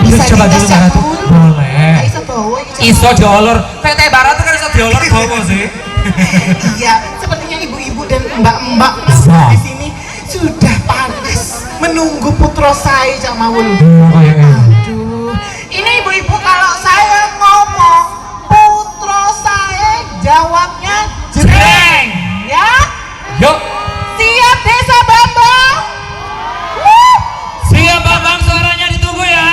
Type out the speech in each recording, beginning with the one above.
Bisa coba dulu dites, Cak Baratu. Mawul. Boleh. Iso bawa iki, Cak Iso diolor. Kayak teh Baratu kan iso diolor bawa sih. Iya, sepertinya ibu-ibu dan mbak-mbak Bisa. di sini sudah panas menunggu putra saya, Cak Mawul. Iya. Aduh, ini ibu-ibu kalau saya ngomong putra saya jawabnya jreng, ya? Yuk. Siap Desa Bambang? Siap Bambang, suaranya ditunggu ya.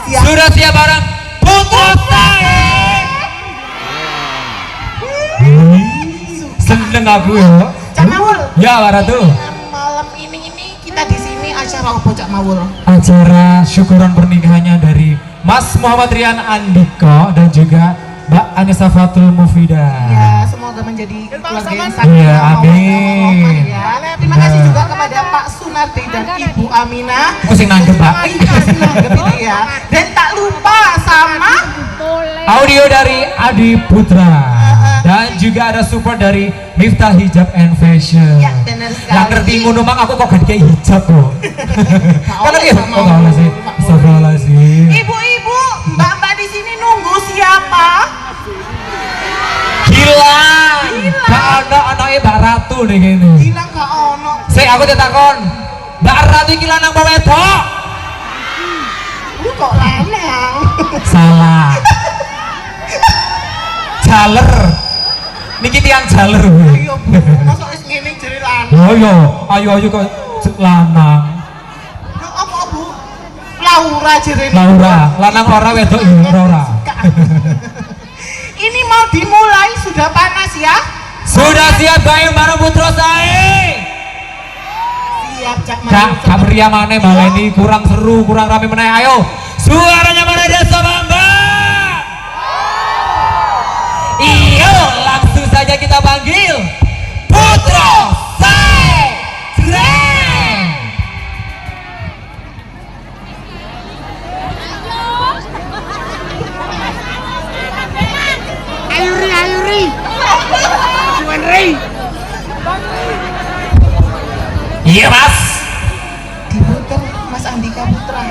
Siap. Sudah siap barang putra saya. Seneng aku ya. Cak Mawul. Ya Baratu. Malam ini kita di sini acara apa, Cak Mawul? Acara syukuran pernikahannya dari Mas Muhammad Rian Andiko dan juga Mbak Anissa Fatul Mufidah. Ya, semoga menjadi keluarga yang sakinah Iya, mawaddah amin. warahmah, ya. Terima kasih juga kepada Pak Sunardi dan Ibu Aminah. Aku sing nanggep, Pak. Kasih nanggep ini ya. Dan tak lupa sama Audio dari Adi Putra dan juga ada support dari Miftah Hijab and Fashion. Ya, benar sekali. Yang ngerti ngono mak aku kok gak kayak hijab kok. Kan lagi kok gak oleh sih. Astagfirullahaladzim. ibu-ibu, mbak-mbak di sini nunggu siapa? Gilang. Gak ada anaknya Mbak Ratu nih gini. Bilang gak ono. Saya aku tetakon. Mbak Ratu iki lanang apa wedok? Lu kok lanang? Salah. Jaler. Niki tiang jaler. Ayo bu, masa wis ngene jere lanang? Ayo kok lanang. Ya, apa bu? Laura jere. Laura, lanang ora wedok ya ora. Ini mau dimulai, sudah panas ya? Sudah siap gawe bareng putra saya. Siap, Cak Kak meriah mana baleni kurang seru, kurang rame meneh. Ayo. Suaranya mana Desa Bambang? Iyo, langsung saja kita panggil putra saya. Jreng. Ayuri. Cuman Ri. Iya mas. Diputer Mas Andika Putra.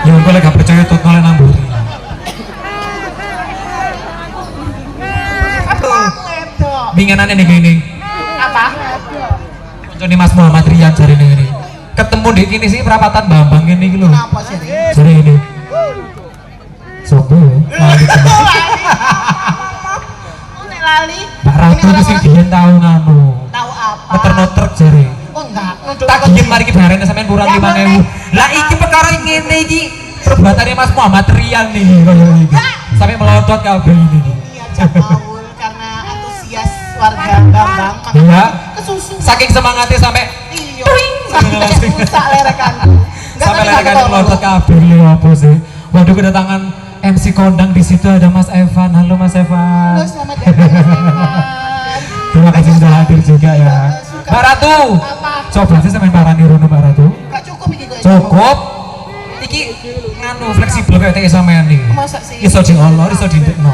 Ya gue lagi gak percaya tuh nolnya namburi. Bingenannya nih gini. Apa? Ini Mas Muhammad Rian cari ini. Ketemu di sini sih perapatan Bambang ini gitu. Kenapa sih? Cari ini. Sopo ya? Lali cenah. Nek lali. Mbak Ratu itu sih dia tahu nganu. Tahu apa? Ngeter jari. Oh enggak, Tagihan mari ki bareng sampean kurang 5.000. Lah iki perkara ngene iki perbuatannya Mas Muhammad Rian nih kaya iki. Sampai melodot kabeh ini. Iya, Cak Mawul karena antusias warga Bambang. Iya. Kesusu. Saking semangatnya sampai Iya. Sampai rusak lerekan. sampai lerekan melodot kabeh lho apa sih. Waduh kedatangan MC kondang di situ ada Mas Evan. Halo Mas Evan. Halo, selamat datang Mas Evan. Terima kasih sudah hadir juga ya. Mbak Ratu. Apa? Coba sih sampean parani rono Mbak Ratu. Gak cukup iki kok. Cukup. Iki nganu fleksibel kayak teh sampean iki. Masa sih? Iso diolor, iso dindekno.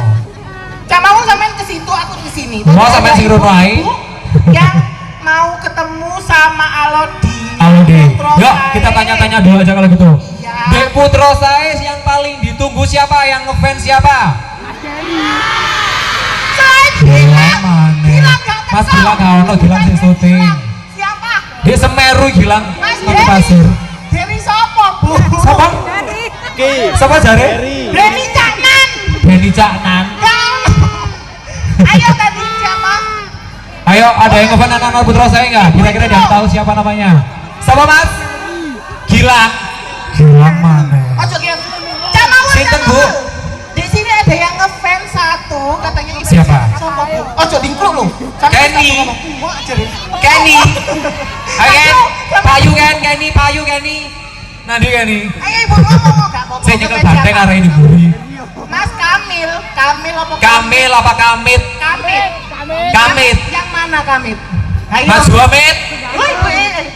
Cak Mawul sampean ke situ, aku ke sini. Mau Tadi sampean ada sing rono ae. ibu yang mau ketemu sama Alodi. Halo Dek. Putra Yuk saya. kita tanya-tanya dulu aja kalau gitu. Iya. Dek putra saya yang paling ditunggu siapa? Yang ngefans siapa? Saya Gilang bilang mana? gak Mas kenal. Gilang gak ono, Gilang sing syuting. Siapa? Di Semeru Gilang Mas nang pasir. Dewi sopo, Bu? Siapa? Siapa jare? Dewi Caknan. Denny Caknan. Ayo tadi siapa? Ayo ada yang ngefans anak putra saya nggak? Kira-kira dia tahu siapa namanya? Siapa Mas? Gilang. Gilang mana? Ojo kian. Cak Mawul. Sinten, Cak Bu? Mawul. Di sini ada yang ngefans satu, katanya ibu. Siapa? Sopo, Bu? Ojo dingkluk lu. Kenny. Kenny. Ayo Ken. Payu Ken, Kenny, Payu Kenny. Nanti Kenny. Ayo ibu ngomong gak apa-apa. Saya nyekel banteng arah ini buri. Mas Kamil, Kamil apa? Kamil apa Kamit? Kamil. Kamit. Yang mana Kamil? Ayo. Mas Juamit. Woi,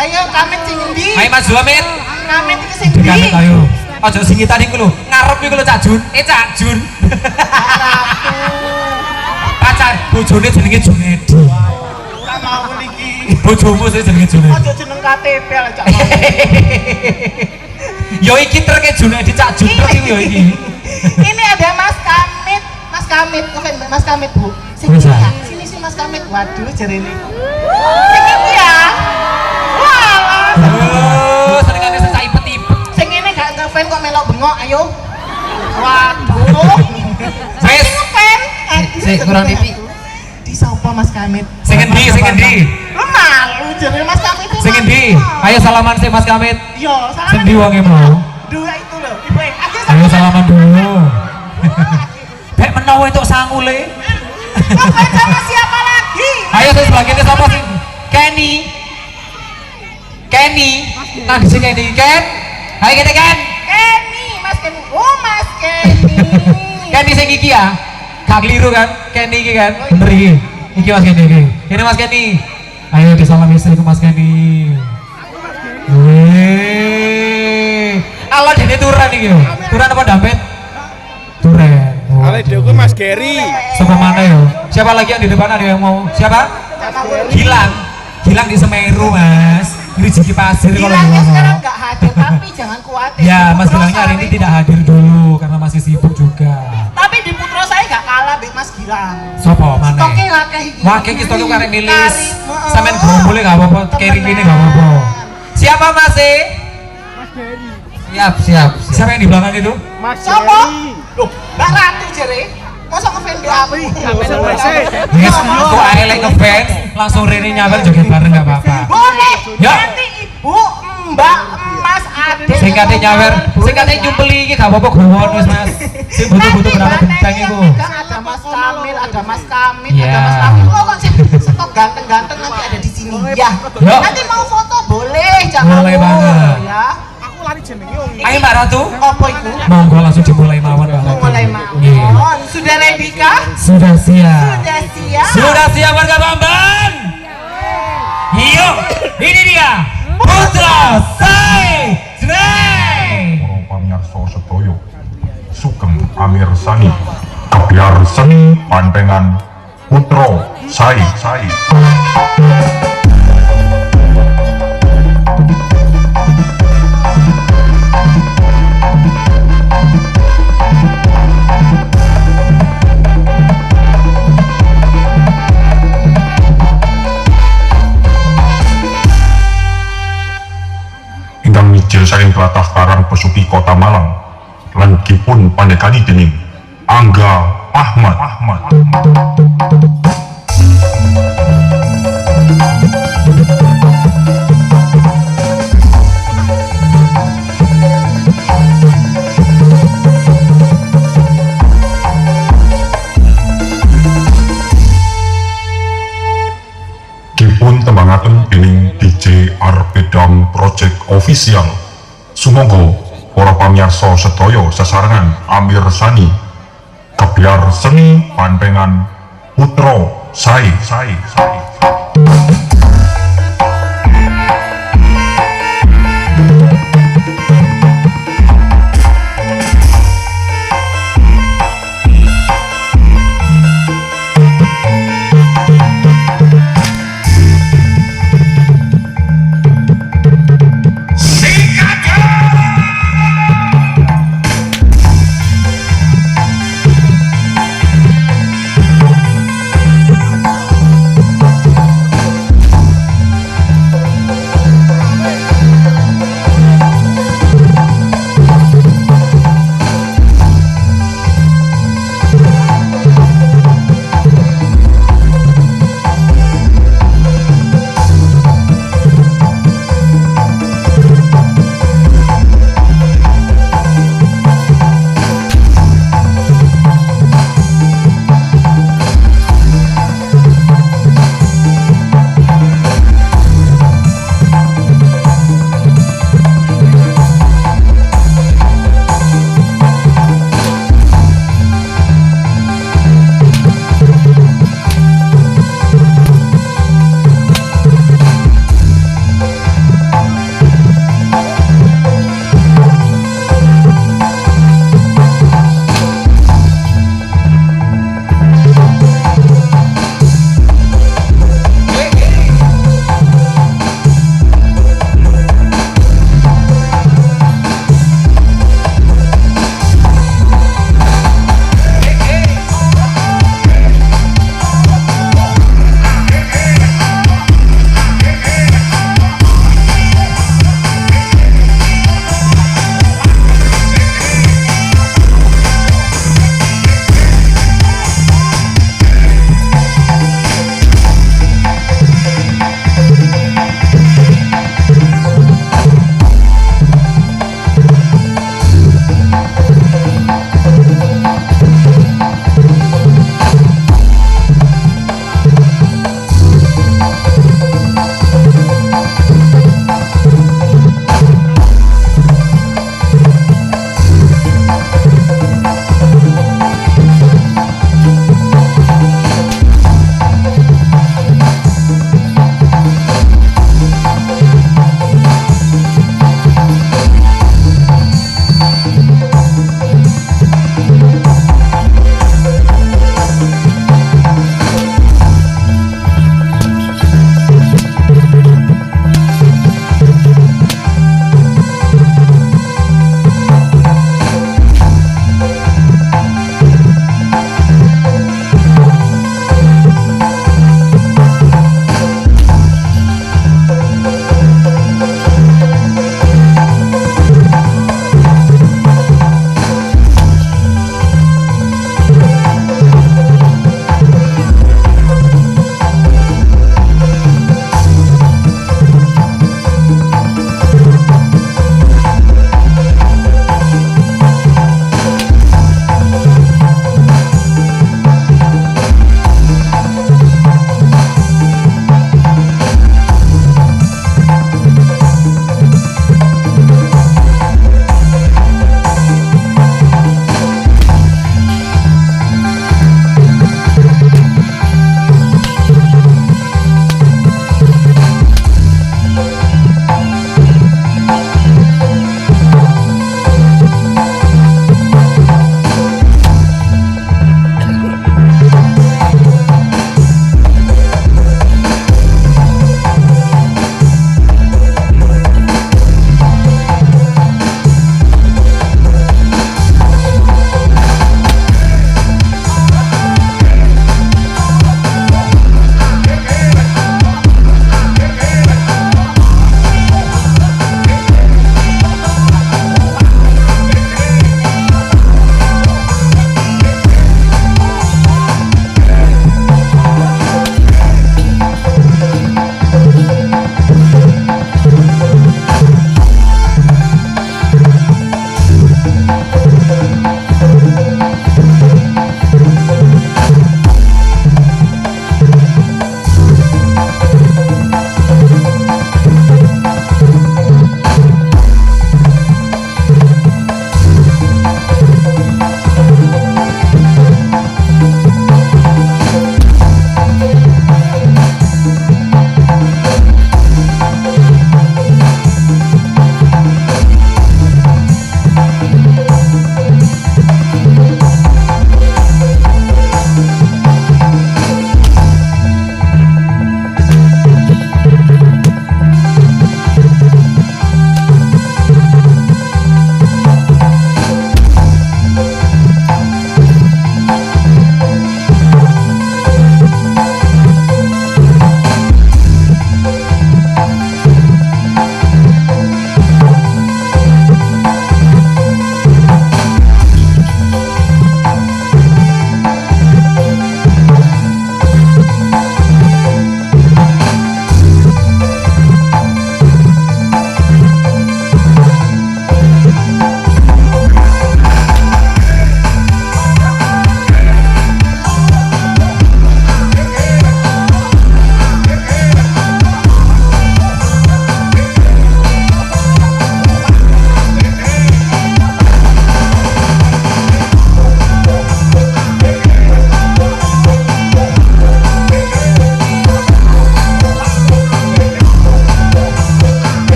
ayo Kamil sing endi? Ayo Mas Juamit. Kamil iki sing Dekat endi? ayo. Ojo singi tadi ku lho. Ngarep iku lho Cak Jun. Cak Jun. Pacar bojone jenenge Junedi. Bojomu sih jenenge Junaidi. Aja jeneng KTP lah cak. Yo iki treke Junaidi cak jutrek iki yo iki. Ini ada Mas Kamit. Mas Kamit, ngefans Mas Kamit, Bu. Sini Bisa. ya. Sini Mas Kamit. Waduh, jarene. Sing iki ya. Wah. Oh, senengane secak ipet-ipet. Sing ngene gak ngefans kok melok bengok, ayo. Waduh. Wes. Ngefans. Sik, kurang tipi. Di sapa Mas Kamit? Sing endi, sing endi? Lu malu jarene Mas Kamit. Sing endi? Ayo salaman sih Mas Kamit. Yo, salah. Sendi wonge mau. Dua itu loh. Ibu, Ayo salaman dulu. Bek menawa entuk sangule. Ngefans sama siapa lagi? Ayo terus bagiannya sama sih. Kenny. Kenny. Nah, di sini Kenny. Ken. Ayo kita Ken. Kenny, Mas Kenny. Oh, Mas Kenny. Kenny sing iki ya. Gak keliru kan? Kenny iki kan. Bener iki. Iki Mas Kenny iki. Ini Mas Kenny. Ayo disalam istri ke Mas Kenny. Wih. Allah dene turan iki yo. Turan apa dampet? Turen. Oh. Ale dewe Mas Gary. Siapa mana yo? Siapa lagi yang di depan ada yang mau? Siapa? Gilang. Gilang di Semeru, Mas. Ini Jiki Pasir kalau Bilangnya sekarang ngomong. nggak hadir, tapi jangan khawatir. Ya, Di Mas Putro Gilangnya hari ini Sari- tidak hadir dulu karena masih sibuk juga. Tapi di Putro saya nggak kalah, Bik Mas Gilang. Sopo mana? Stoknya wakeh iki. Wakil kita tuh karek milis. Kari, heeh. Sampean boleh nggak apa-apa, carry ini nggak apa-apa. Siapa Mas? Siap, siap. Siapa yang di belakang itu? Mas Sopo? Gary. Loh, Mbak Ratu jere. Masa ngefans di aku? Yes, kok ae lek ngefans langsung Rene nyawer joget bareng nggak apa-apa. Boleh. Ya. Nanti Ibu, Mbak, Mas, Ade. Sing kate nyawer, sing kate nyumpeli iki gak apa-apa gowon wis Mas. Sing butuh-butuh berapa bintang iku. Ada Mas Kamil, ada Mas Kamil, Iya. ada Mas Kamil. Oh, kok sih stok ganteng-ganteng nanti ada di sini. Ya. Yo. Nanti mau foto boleh, jangan Boleh ngawur, banget. ya. Aku lari jenenge wong iki. Ayo Mbak Ratu, Apa itu? monggo langsung dimulai mawon Mbak Ratu. Mulai Iya. mawon. Sudah ready kah? Sudah siap. Sudah siap. Sudah siap warga Bamban? Yuk, ini dia Putra Sai Jreng. Para pamirsa sedaya sugeng amirsani kebiar seni pantengan Putra Sai. Ingkang mijil saking tlatah Karang Pesuki Kota Malang lan dipun pandegani dening Angga Ahmad. Dipun tembangaken dening DJ Arbedam Project Official. Sumangga para pamirsa sedaya sesarengan amirsani kebiar seni pantengan Putra Sai.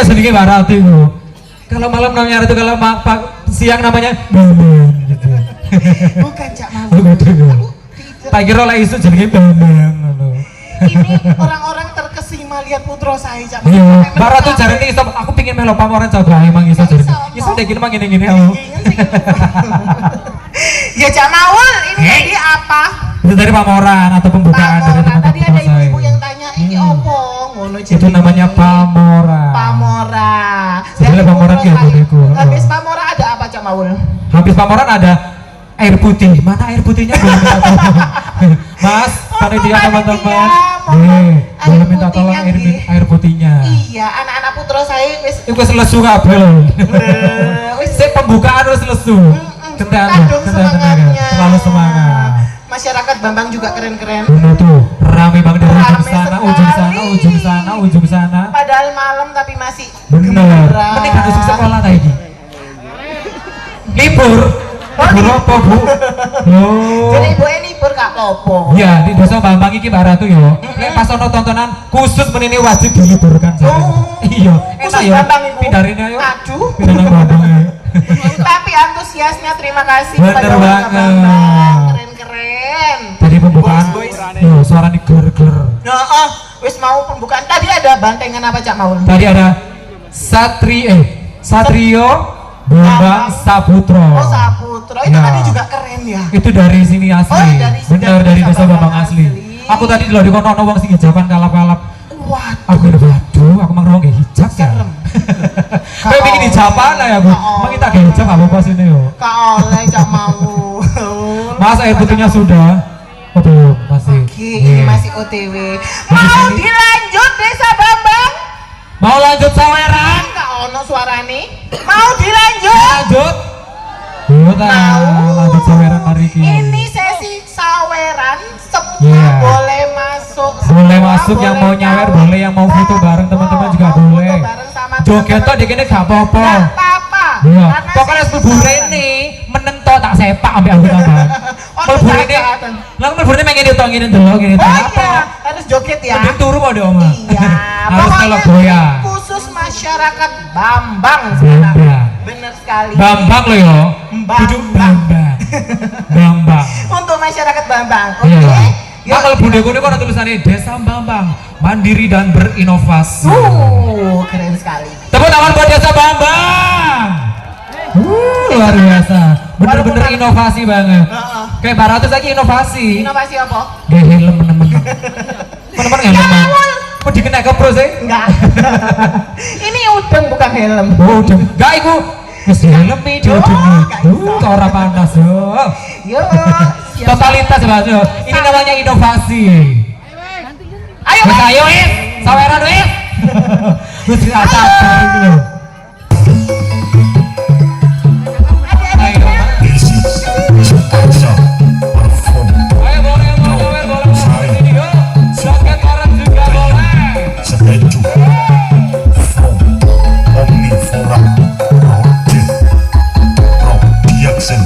ya sedikit barat itu. Kalau malam namanya itu, kalau siang namanya Bambang gitu. Bukan Cak Mawul. Tak kira lah isu jadi Bambang. Ini orang-orang terkesima lihat putra saya Cak Mawul. Iya, barat tuh jare ini aku pingin melo pamoran coba emang iso jare. Iso dek iki mah ngene-ngene aku. Ya Cak Mawul, ini tadi apa? Itu dari pamoran atau pembukaan dari Pamora. teman Tadi ada putra saya. ibu-ibu yang tanya, ini opo? Ngono Itu jenenge. namanya pamora. Pamora. Sebenarnya Dan Pamora putra kayak saya- begitu. Habis Pamora ada apa Cak Mawul? Habis pamoran ada air putih. Mana air putihnya belum minta tolong. Mas, panitia teman-teman. Boleh minta tolong air putihnya. Iya, anak-anak putra saya wis Iku wis lesu kabel. wis Sik pembukaan wis lesu. Kentean, kadung semangatnya. terlalu semangat. Masyarakat Bambang juga keren-keren. Bener tuh, rame banget dari ujung Rame sana, sekali. ujung sana, ujung sana, ujung sana. Padahal malam tapi masih Bener. gembira. Mending harus sekolah tadi. Libur. Libur apa, Bu? Oh. Jadi ibu ini libur gak apa-apa. Iya, di desa Bambang iki Mbak Ratu yo. Nek pas ono tontonan khusus menini wajib diliburkan jare. Oh. Iya, Khusus enak ya. Bambang, Ibu. Pindahinnya yo. Aduh. Pindah nang Bambang ya. Tapi antusiasnya terima kasih Bener kepada warga banget. Bambang. Keren-keren. Tadi pembukaan. Boys. Yo, suaranya gler-gler. Nah, wis mau pembukaan. Tadi ada bantengan apa Cak Maul? Tadi ada Satrio Bambang Saputro. Oh, Saputro. Itu Ya. tadi juga keren ya. Itu dari sini asli. Oh, Bener dari desa Bambang asli. asli. Aku tadi lho dikono ono wong sing hijaban kalap-kalap. Waduh. Aku udah waduh, aku mang nggak hijab ya. Serem. Kayak bikin hijaban lah ya, Bu. Emang kita gak hijab apa pas ini yo. Kak oleh Cak Maul. Mas air putihnya sudah. Oh belum, masih. Oke, ini Iya. masih OTW. Mau sini. dilanjut Desa Bambang? Mau lanjut saweran? Kak ono suarane. Mau dilanjut? Lanjut. Yuk ta, lanjut saweran hari ini. Ini sesi saweran, semua Iya. boleh masuk. Boleh semua masuk yang mau boleh nyawer, nyawar. boleh yang mau foto bareng teman-teman juga Mau foto boleh. bareng sama Joget teman-teman di kene gak apa-apa. Nggak apa-apa. Iya. Karena Pokoknya sesi mlebu saweran. rene menento tak sepak ambek aku tambahan. Oh, Mlebu rene. kejahatan. Lah mlebu rene pengen ditong ngene delok ngene Oh delok iya, apa? harus joget ya. Mending turu kok Dek, Oma. Iya, Harus pokoknya kalau goyang. khusus masyarakat Bambang sekarang. Bambang. Bener sekali. Bambang lo yo. Bambang. Duduk Bambang. Bambang. Untuk masyarakat Bambang. Oke. Iya. Yuk. Nah, kalau Bunda Kune kok ada tulisannya Desa Bambang, mandiri dan berinovasi. Keren sekali. Tepuk tangan buat Desa Bambang. Luar biasa. Bener-bener Walaupun- inovasi banget. Heeh. Kayak Baratus lagi inovasi. Inovasi apa? Gak helm temen-temen. Temen-temen helm. Ngawul. Kok dikena ke pro sih? Enggak. Ini udeng bukan helm. Oh, udah. Gak iku. Mesti helm nih di ujungnya. gak iso. Orang panas yo. Yuk. siap. Totalitas Mas. Yo. Ini namanya inovasi. Ayo, Wes Mas. ayo wes, saweran wes. Wes gak sabar iki lho. Ayo, This is Aja Perform ayo boleh mau nyawer, boleh mau main ini yuk. Joget bareng juga boleh. Schedule from Omnivora Project Production.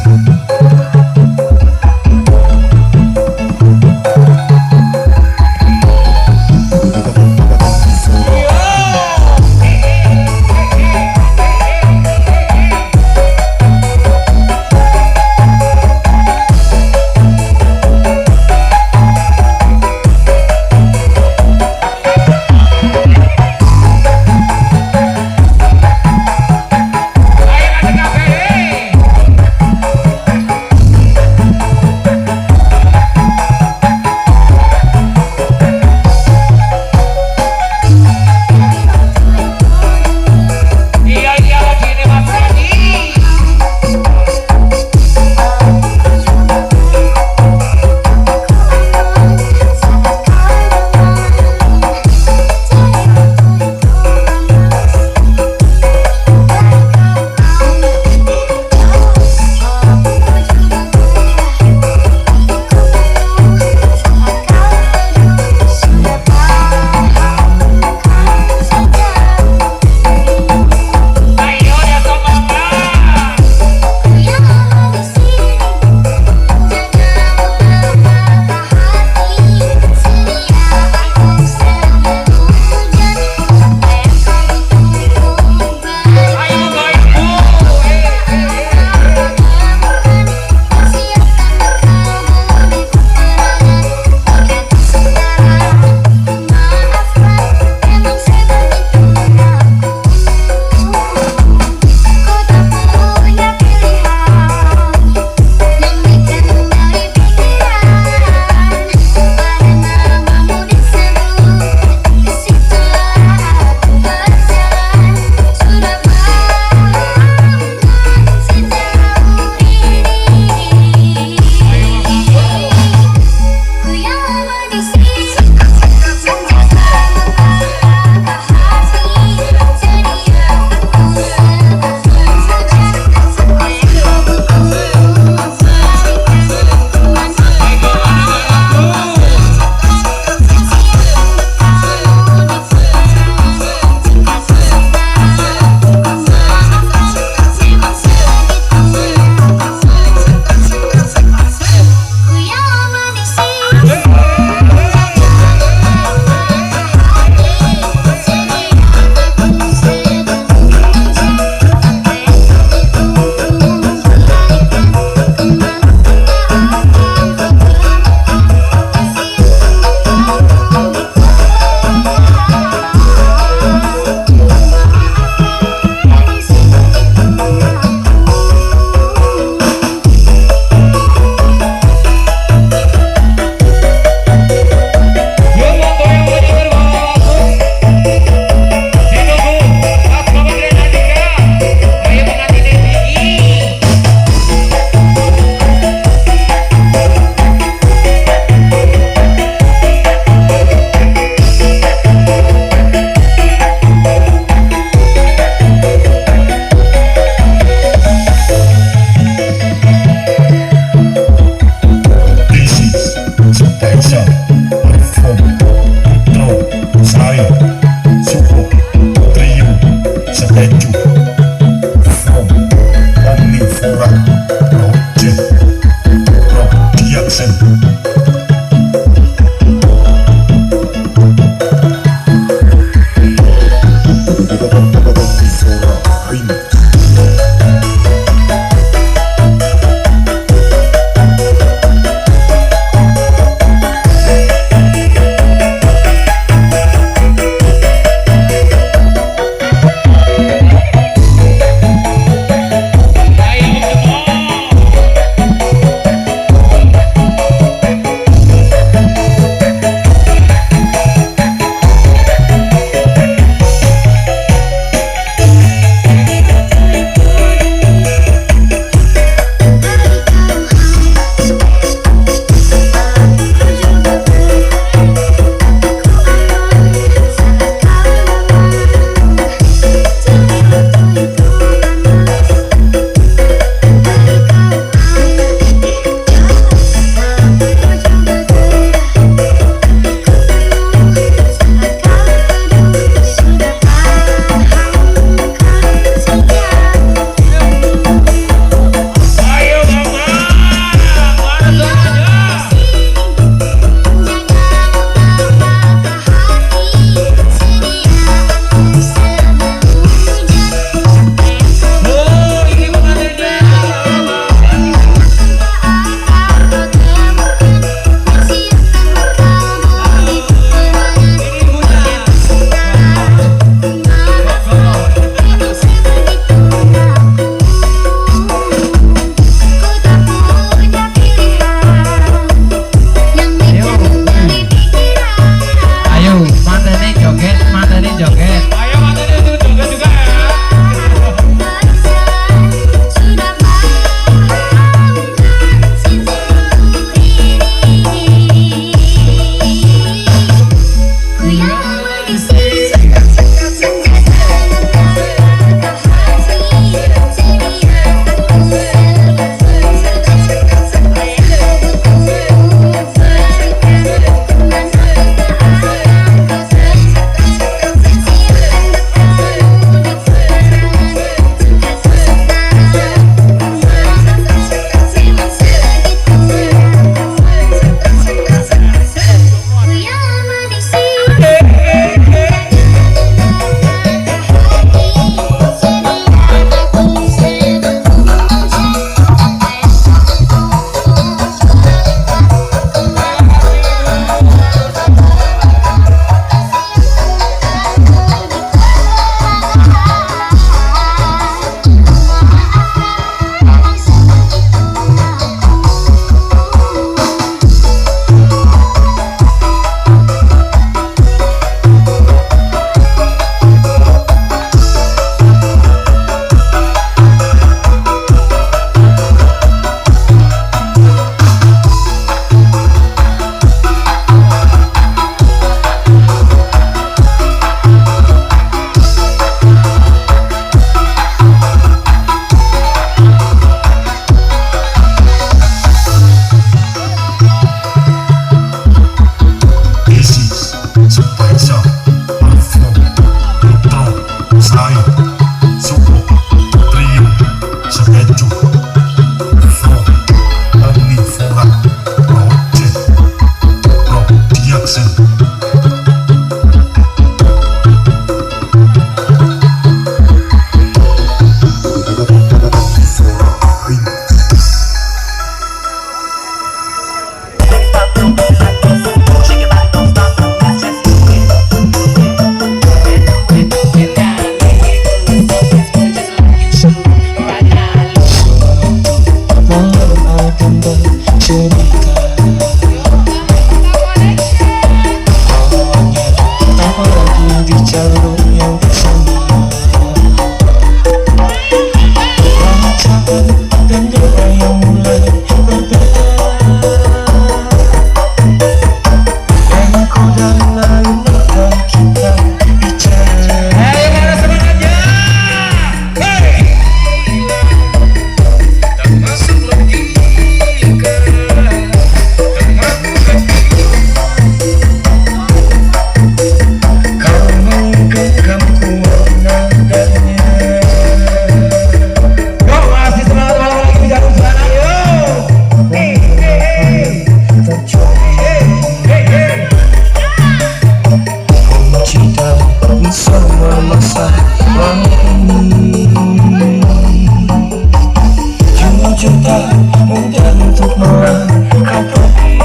mungkin untuk melengkapi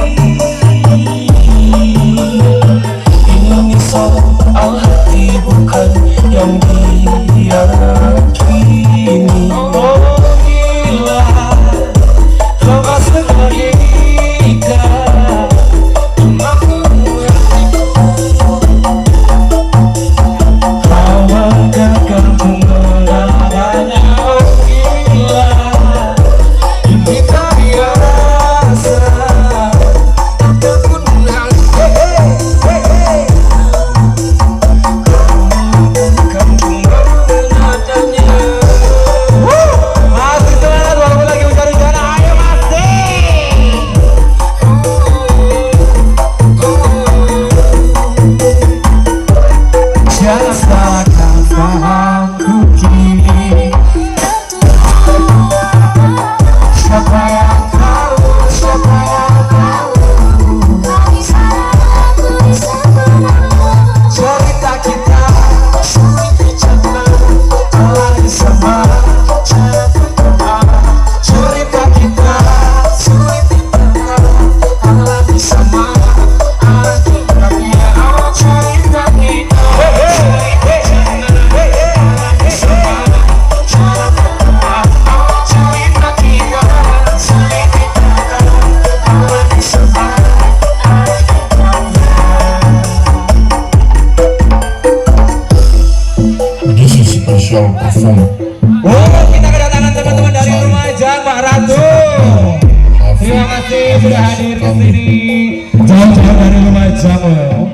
ini soal hati bukan yang diyakini. Oh gila, coba sekali kau aku awalkan pengalamannya. Oh gila, ini tak biasa. Ataupun Masih semangat walaupun lagi mencari jalan. Ayo masih. Jangan salahkan pahamku kini. Siapa yang tahu, siapa yang tahu cerita kita sulit dicerna telah bersama. Cerita kita sulit dicerna telah bersama. Akhirnya cerita kita sulit dicerna telah bersama. Cerita kita sulit dicerna telah bersama. This is special perform. Oh, kita kedatangan teman-teman dari Lumajang, Pak Ratu. Terima kasih sudah hadir di sini. Jauh-jauh dari Lumajang loh.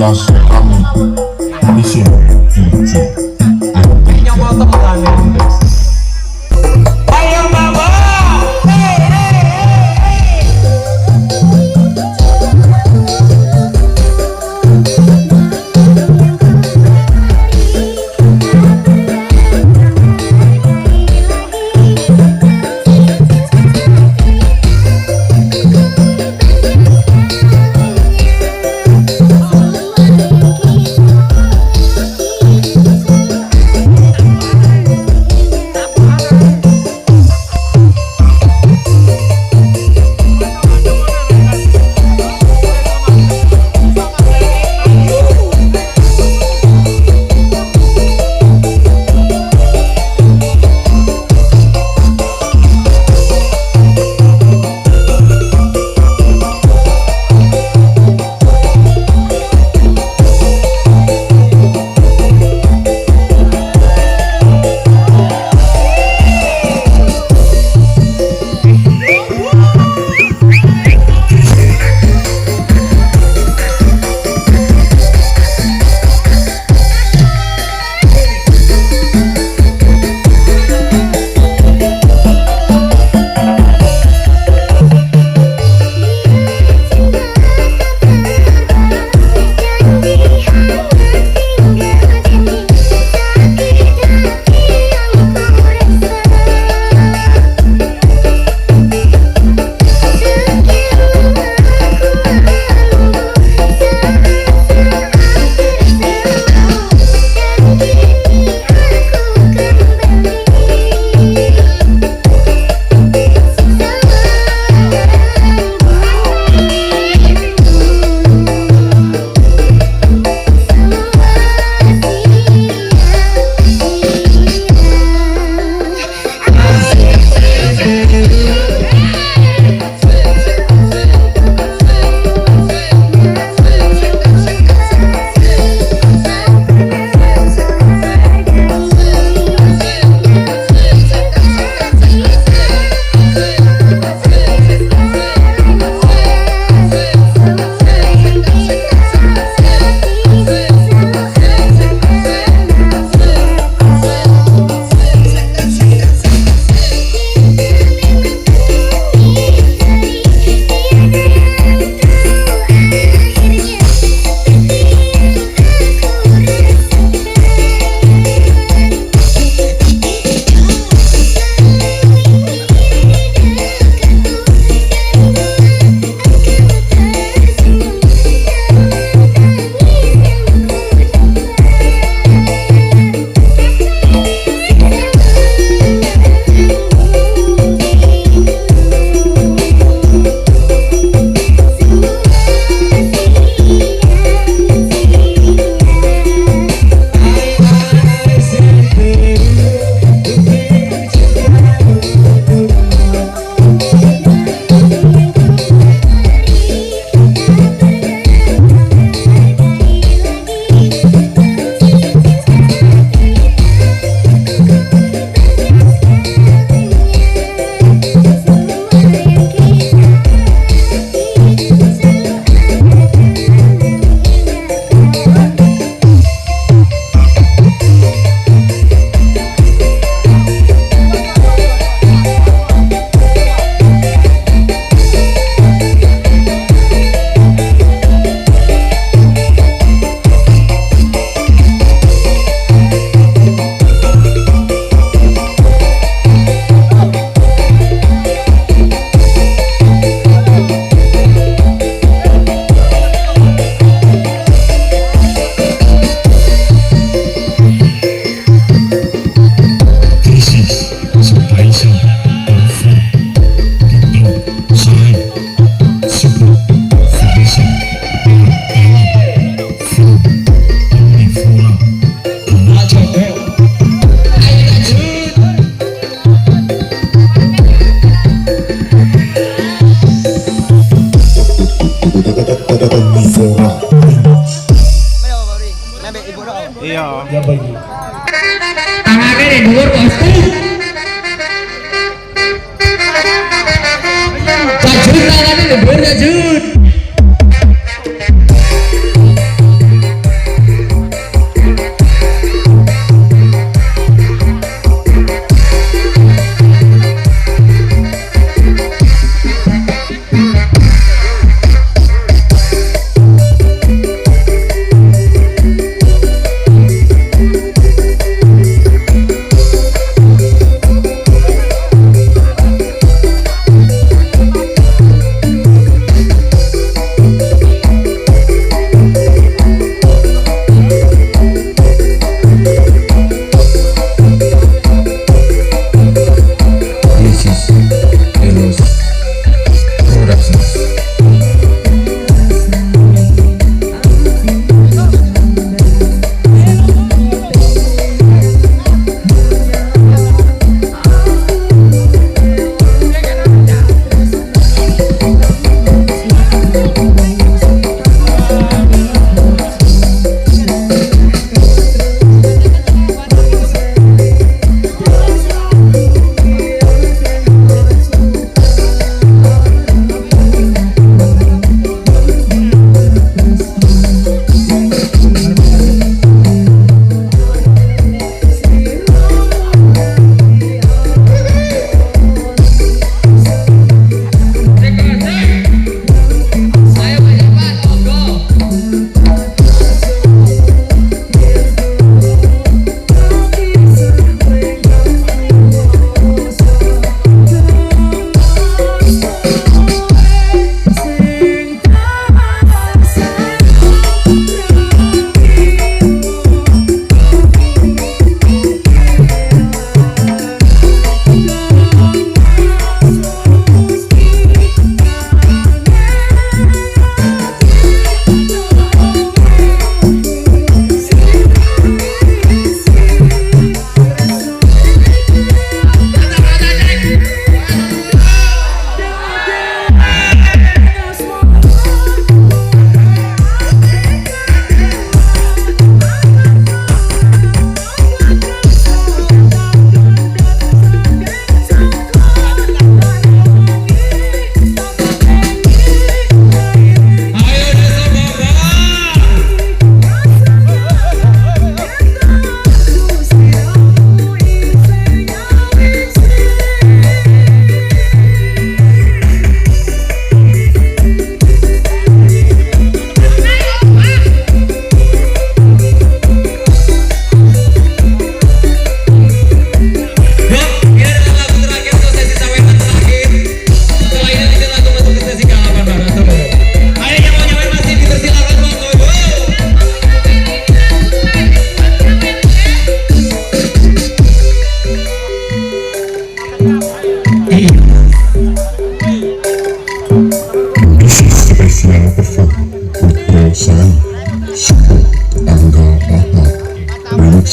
alias kami polisi menuju Yang mau teman Ayo mama, hey, hey, hey, hey.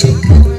Seperti